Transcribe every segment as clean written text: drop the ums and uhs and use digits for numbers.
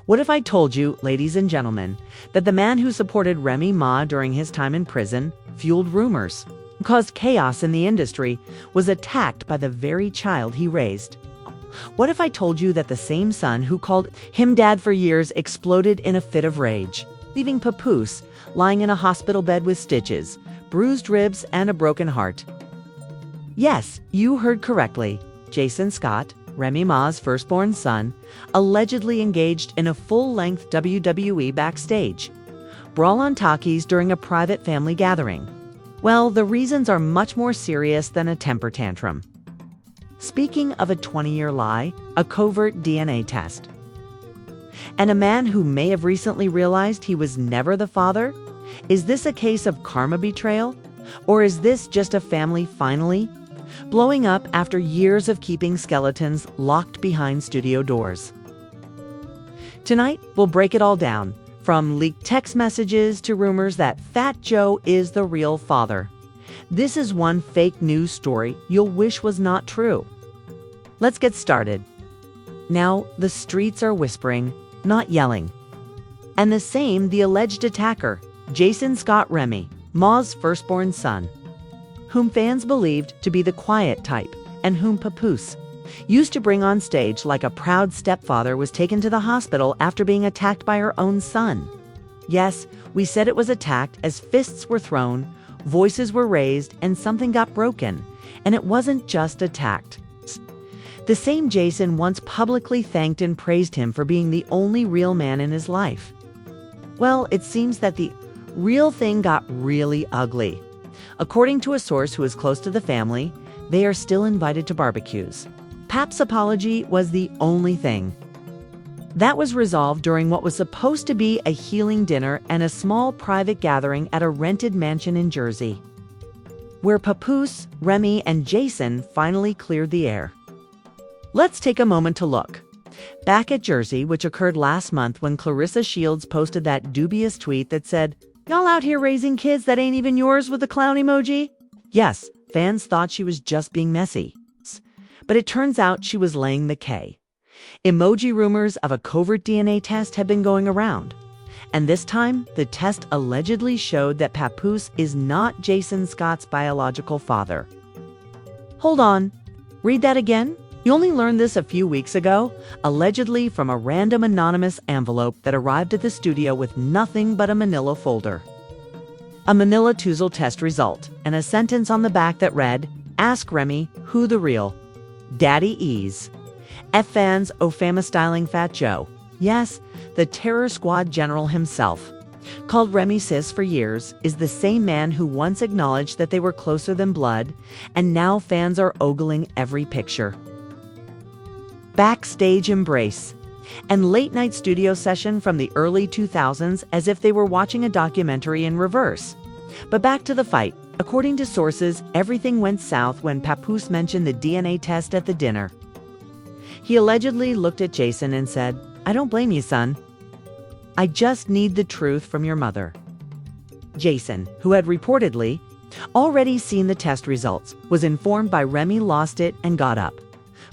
What if I told you, ladies and gentlemen, that the man who supported Remy Ma during his time in prison fueled rumors, caused chaos in the industry, was attacked by the very child he raised? What if I told you that the same son who called him dad for years exploded in a fit of rage, leaving Papoose lying in a hospital bed with stitches, bruised ribs, and a broken heart? Yes, you heard correctly. Jason Scott, Remy Ma's firstborn son, allegedly engaged in a full-length WWE backstage brawl on talkies during a private family gathering. Well, the reasons are much more serious than a temper tantrum. Speaking of a 20-year lie, a covert DNA test. And a man who may have recently realized he was never the father? Is this a case of karma betrayal? Or is this just a family finally blowing up after years of keeping skeletons locked behind studio doors? Tonight, we'll break it all down, from leaked text messages to rumors that Fat Joe is the real father. This is one fake news story you'll wish was not true. Let's get started. Now, the streets are whispering, not yelling. And the same the alleged attacker, Jason Scott Remy, Ma's firstborn son, whom fans believed to be the quiet type, and whom Papoose used to bring on stage like a proud stepfather, was taken to the hospital after being attacked by her own son. Yes, we said it was attacked as fists were thrown, voices were raised, and something got broken. And it wasn't just attacked. The same Jason once publicly thanked and praised him for being the only real man in his life. Well, it seems that the real thing got really ugly. According to a source who is close to the family, they are still invited to barbecues. Pap's apology was the only thing. That was resolved during what was supposed to be a healing dinner and a small private gathering at a rented mansion in Jersey, where Papoose, Remy, and Jason finally cleared the air. Let's take a moment to look back at Jersey, which occurred last month when Clarissa Shields posted that dubious tweet that said, "Y'all out here raising kids that ain't even yours," with the clown emoji? Yes, fans thought she was just being messy. But it turns out she was laying the K. Emoji rumors of a covert DNA test have been going around. And this time, the test allegedly showed that Papoose is not Jason Scott's biological father. Hold on. Read that again? You only learned this a few weeks ago, allegedly from a random anonymous envelope that arrived at the studio with nothing but a manila folder. A manila Toozle test result, and a sentence on the back that read, "Ask Remy who the real Daddy is." F fans, Ofama styling Fat Joe. Yes, the Terror Squad general himself, called Remy sis for years, is the same man who once acknowledged that they were closer than blood, and now fans are ogling every picture. Backstage embrace and late-night studio session from the early 2000s, as if they were watching a documentary in reverse. But back to the fight. According to sources, everything went south when Papoose mentioned the DNA test at the dinner. He allegedly looked at Jason and said, "I don't blame you, son. I just need the truth from your mother." Jason, who had reportedly already seen the test results, was informed by Remy, lost it, and got up,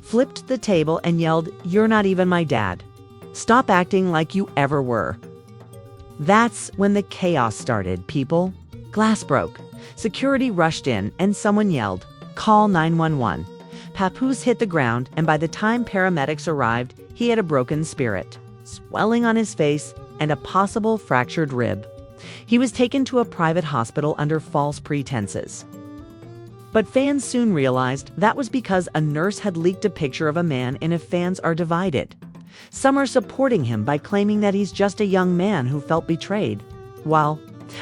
flipped the table, and yelled, "You're not even my dad. Stop acting like you ever were." That's when the chaos started, people. Glass broke. Security rushed in, and someone yelled, "Call 911." Papoose hit the ground, and by the time paramedics arrived, he had a broken spirit, swelling on his face, and a possible fractured rib. He was taken to a private hospital under false pretenses. But fans soon realized that was because a nurse had leaked a picture of a man, and if fans are divided. Some are supporting him by claiming that he's just a young man who felt betrayed, while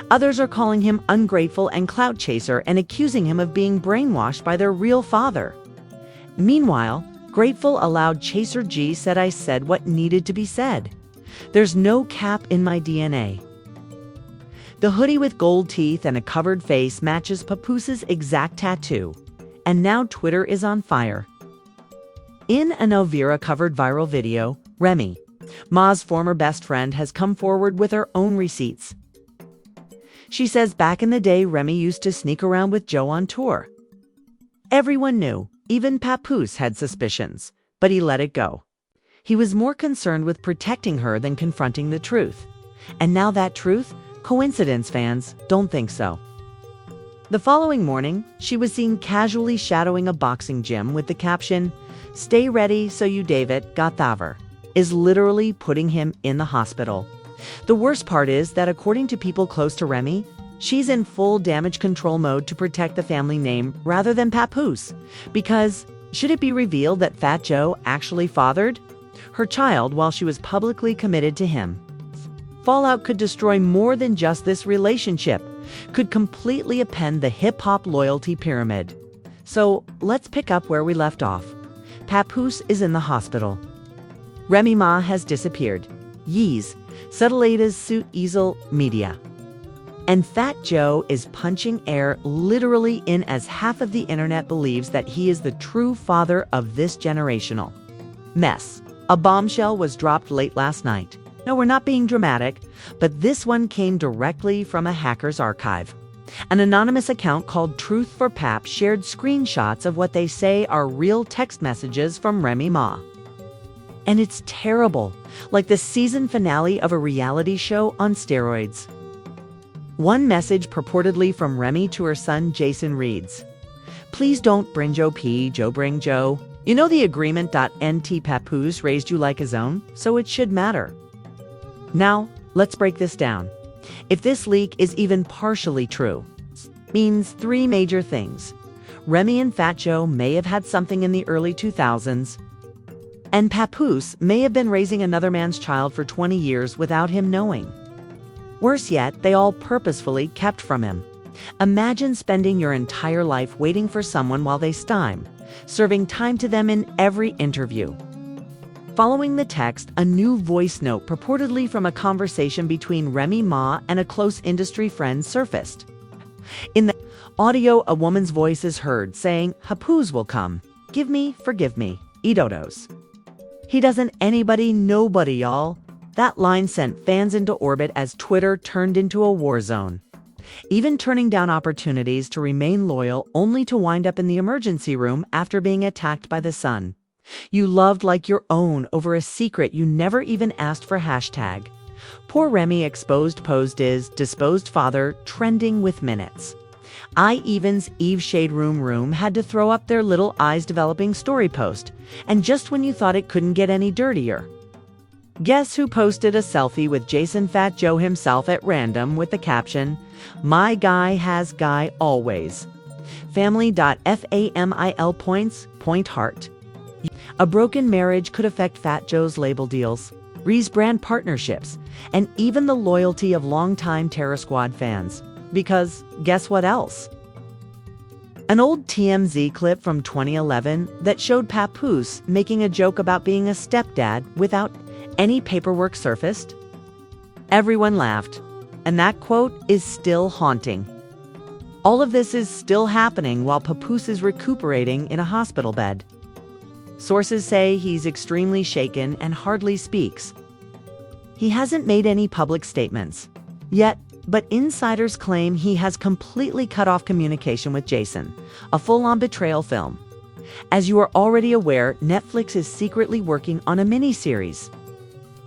others are calling him ungrateful and clout chaser and accusing him of being brainwashed by their real father. Meanwhile, Grateful allowed Chaser G said, "I said what needed to be said. There's no cap in my DNA." The hoodie with gold teeth and a covered face matches Papoose's exact tattoo. And now Twitter is on fire. In an Elvira-covered viral video, Remy, Ma's former best friend, has come forward with her own receipts. She says back in the day, Remy used to sneak around with Joe on tour. Everyone knew, even Papoose had suspicions, but he let it go. He was more concerned with protecting her than confronting the truth. And now that truth? Coincidence, fans? Don't think so. The following morning, she was seen casually shadowing a boxing gym with the caption, "Stay ready so you David got thaver," is literally putting him in the hospital. The worst part is that according to people close to Remy, she's in full damage control mode to protect the family name rather than Papoose. Because should it be revealed that Fat Joe actually fathered her child while she was publicly committed to him? Fallout could destroy more than just this relationship, could completely upend the hip-hop loyalty pyramid. So let's pick up where we left off. Papoose is in the hospital. Remy Ma has disappeared. Yeez, Settleta's suit easel media. And Fat Joe is punching air literally in as half of the internet believes that he is the true father of this generational mess. A bombshell was dropped late last night. No, we're not being dramatic, but this one came directly from a hacker's archive. An anonymous account called Truth for Pap shared screenshots of what they say are real text messages from Remy Ma. And it's terrible, like the season finale of a reality show on steroids. One message purportedly from Remy to her son Jason reads, "Please don't bring Joe P. Joe bring Joe. You know the agreement.nt Papoose raised you like his own, so it should matter." Now, let's break this down. If this leak is even partially true, it means three major things. Remy and Fat Joe may have had something in the early 2000s, and Papoose may have been raising another man's child for 20 years without him knowing. Worse yet, they all purposefully kept from him. Imagine spending your entire life waiting for someone while they stime, serving time to them in every interview. Following the text, a new voice note purportedly from a conversation between Remy Ma and a close industry friend surfaced. In the audio, a woman's voice is heard saying, "Papoose will come. Give me, forgive me. Edodos. He doesn't anybody, nobody, y'all." That line sent fans into orbit as Twitter turned into a war zone. Even turning down opportunities to remain loyal only to wind up in the emergency room after being attacked by the son you loved like your own over a secret you never even asked for. Hashtag Poor Remy exposed posed is disposed father trending with minutes. Even's Eve Shade Room had to throw up their little eyes developing story post, and just when you thought it couldn't get any dirtier. Guess who posted a selfie with Jason Fat Joe himself at random with the caption, "My guy has guy always. Family.famil points, point heart." A broken marriage could affect Fat Joe's label deals, Ree's brand partnerships, and even the loyalty of longtime Terror Squad fans. Because guess what else? An old TMZ clip from 2011 that showed Papoose making a joke about being a stepdad without any paperwork surfaced? Everyone laughed, and that quote is still haunting. All of this is still happening while Papoose is recuperating in a hospital bed. Sources say he's extremely shaken and hardly speaks. He hasn't made any public statements yet, but insiders claim he has completely cut off communication with Jason, a full-on betrayal film. As you are already aware, Netflix is secretly working on a miniseries.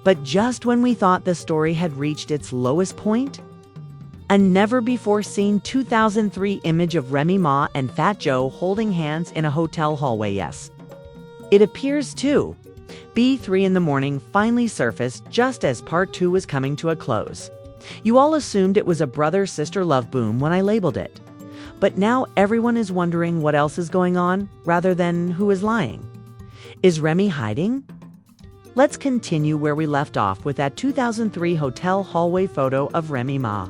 But just when we thought the story had reached its lowest point, a never-before-seen 2003 image of Remy Ma and Fat Joe holding hands in a hotel hallway. Yes, it appears to be 3 in the morning finally surfaced just as part 2 was coming to a close. You all assumed it was a brother-sister love boom when I labeled it. But now everyone is wondering what else is going on rather than who is lying. Is Remy hiding? Let's continue where we left off with that 2003 hotel hallway photo of Remy Ma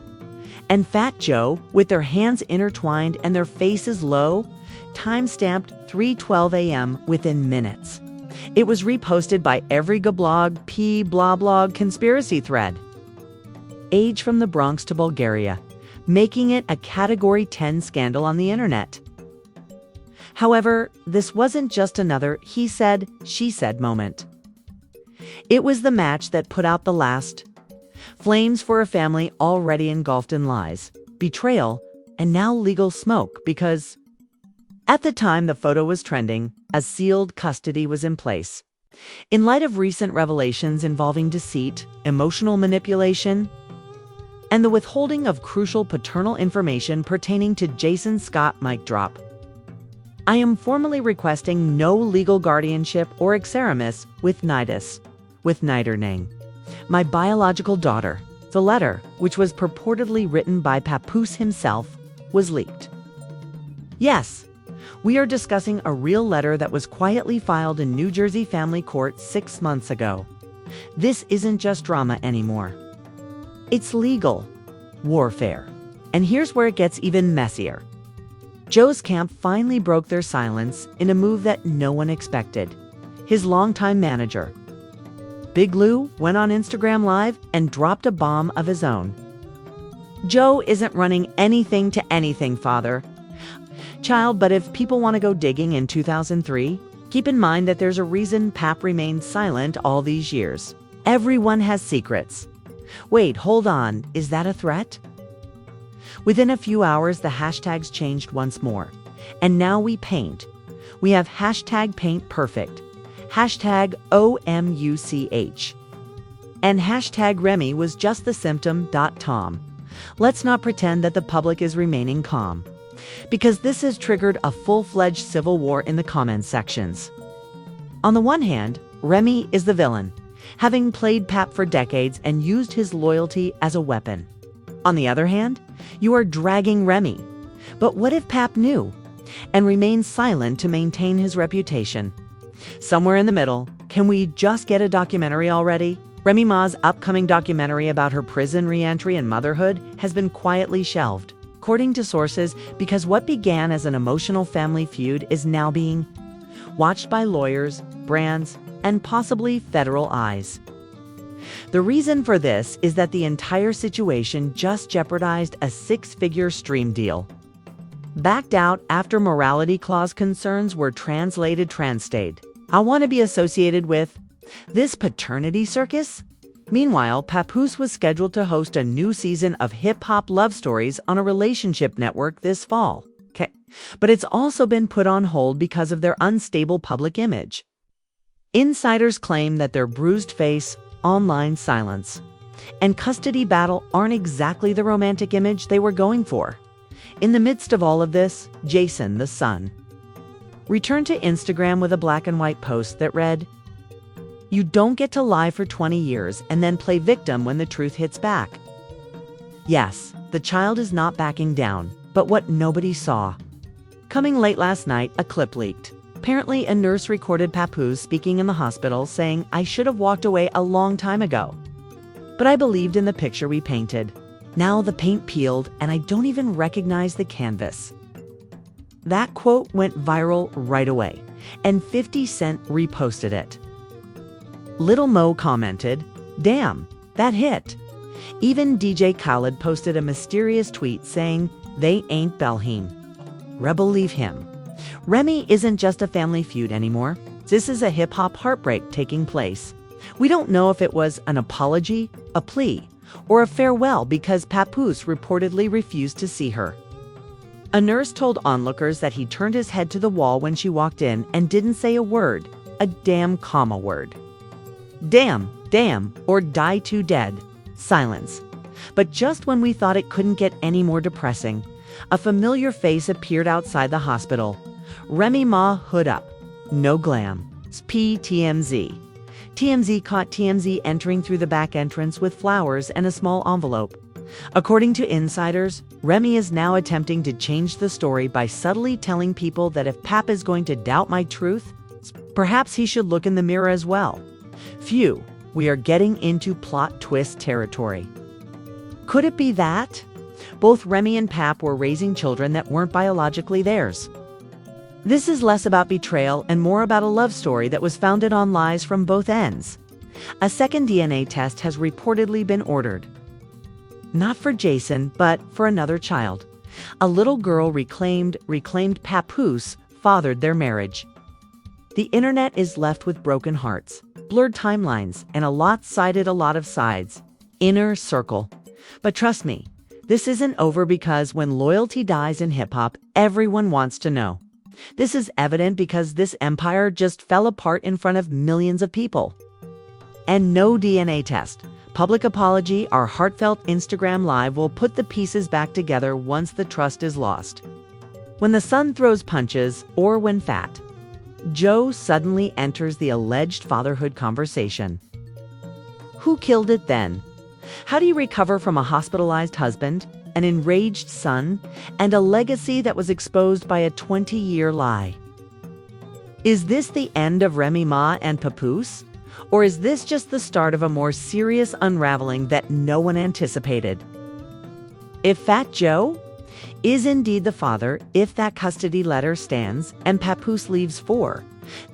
and Fat Joe with their hands intertwined and their faces low, time-stamped 3:12 a.m. within minutes. It was reposted by every gablog, blog conspiracy thread. Age from the Bronx to Bulgaria, making it a Category 10 scandal on the internet. However, this wasn't just another he said, she said moment. It was the match that put out the last flames for a family already engulfed in lies, betrayal, and now legal smoke because at the time the photo was trending, a sealed custody was in place. In light of recent revelations involving deceit, emotional manipulation, and the withholding of crucial paternal information pertaining to Jason Scott mic drop, I am formally requesting no legal guardianship or exeremis with Nidernang, my biological daughter. The letter, which was purportedly written by Papoose himself, was leaked. Yes, we are discussing a real letter that was quietly filed in New Jersey family court 6 months ago. This isn't just drama anymore. It's legal warfare. And here's where it gets even messier. Joe's camp finally broke their silence in a move that no one expected. His longtime manager, Big Lou, went on Instagram Live and dropped a bomb of his own. Joe isn't running anything to anything, father. Child, but if people want to go digging in 2003, keep in mind that there's a reason Pap remained silent all these years. Everyone has secrets. Wait, hold on, is that a threat? Within a few hours, the hashtags changed once more. And now we paint. We have hashtag paint perfect, hashtag OMUCH, and hashtag Remy was just the symptom. Tom. Let's not pretend that the public is remaining calm, because this has triggered a full-fledged civil war in the comments sections. On the one hand, Remy is the villain, having played Pap for decades and used his loyalty as a weapon. On the other hand, you are dragging Remy. But what if Pap knew and remained silent to maintain his reputation? Somewhere in the middle, can we just get a documentary already? Remy Ma's upcoming documentary about her prison re-entry and motherhood has been quietly shelved, according to sources, because what began as an emotional family feud is now being watched by lawyers, brands, and possibly federal eyes. The reason for this is that the entire situation just jeopardized a 6-figure stream deal. Backed out after morality clause concerns were transstayed. I want to be associated with this paternity circus? Meanwhile, Papoose was scheduled to host a new season of hip-hop love stories on a relationship network this fall. But it's also been put on hold because of their unstable public image. Insiders claim that their bruised face, online silence, and custody battle aren't exactly the romantic image they were going for. In the midst of all of this, Jason, the son, returned to Instagram with a black and white post that read, "You don't get to lie for 20 years and then play victim when the truth hits back." Yes, the child is not backing down, but what nobody saw. Coming late last night, a clip leaked. Apparently, a nurse recorded Papoose speaking in the hospital saying, "I should have walked away a long time ago, but I believed in the picture we painted. Now the paint peeled and I don't even recognize the canvas." That quote went viral right away, and 50 Cent reposted it. Little Mo commented, "Damn, that hit." Even DJ Khaled posted a mysterious tweet saying, "They ain't Belheem. Rebel leave him." Remy isn't just a family feud anymore. This is a hip-hop heartbreak taking place. We don't know if it was an apology, a plea, or a farewell because Papoose reportedly refused to see her. A nurse told onlookers that he turned his head to the wall when she walked in and didn't say a word, a damn comma word. Damn, or die too dead. Silence. But just when we thought it couldn't get any more depressing, a familiar face appeared outside the hospital. Remy Ma hood up. No glam. TMZ. TMZ caught TMZ entering through the back entrance with flowers and a small envelope. According to insiders, Remy is now attempting to change the story by subtly telling people that if Pap is going to doubt my truth, perhaps he should look in the mirror as well. Phew, we are getting into plot twist territory. Could it be that both Remy and Pap were raising children that weren't biologically theirs? This is less about betrayal and more about a love story that was founded on lies from both ends. A second DNA test has reportedly been ordered. Not for Jason, but for another child. A little girl reclaimed Papoose fathered their marriage. The internet is left with broken hearts, blurred timelines, and a lot of sides. Inner circle. But trust me, this isn't over, because when loyalty dies in hip-hop, everyone wants to know. This is evident because this empire just fell apart in front of millions of people. And no DNA test. Public apology, our heartfelt Instagram Live will put the pieces back together once the trust is lost. When the son throws punches, or when fat, Joe suddenly enters the alleged fatherhood conversation. Who killed it then? How do you recover from a hospitalized husband, an enraged son, and a legacy that was exposed by a 20-year lie? Is this the end of Remy Ma and Papoose? Or is this just the start of a more serious unraveling that no one anticipated? If Fat Joe is indeed the father, if that custody letter stands and Papoose leaves for,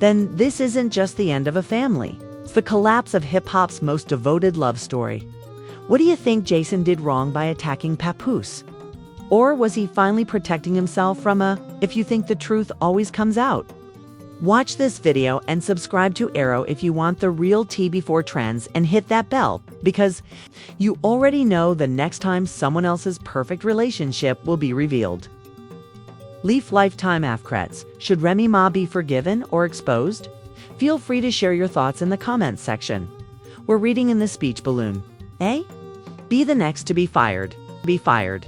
then this isn't just the end of a family. It's the collapse of hip-hop's most devoted love story. What do you think Jason did wrong by attacking Papoose? Or was he finally protecting himself from a "if you think the truth always comes out"? Watch this video and subscribe to Arrow if you want the real tea before trends, and hit that bell because you already know the next time someone else's perfect relationship will be revealed. Leaf lifetime AFCRETs. Should Remy Ma be forgiven or exposed? Feel free to share your thoughts in the comments section. We're reading in the speech balloon. A. Be the next to be fired. Be fired.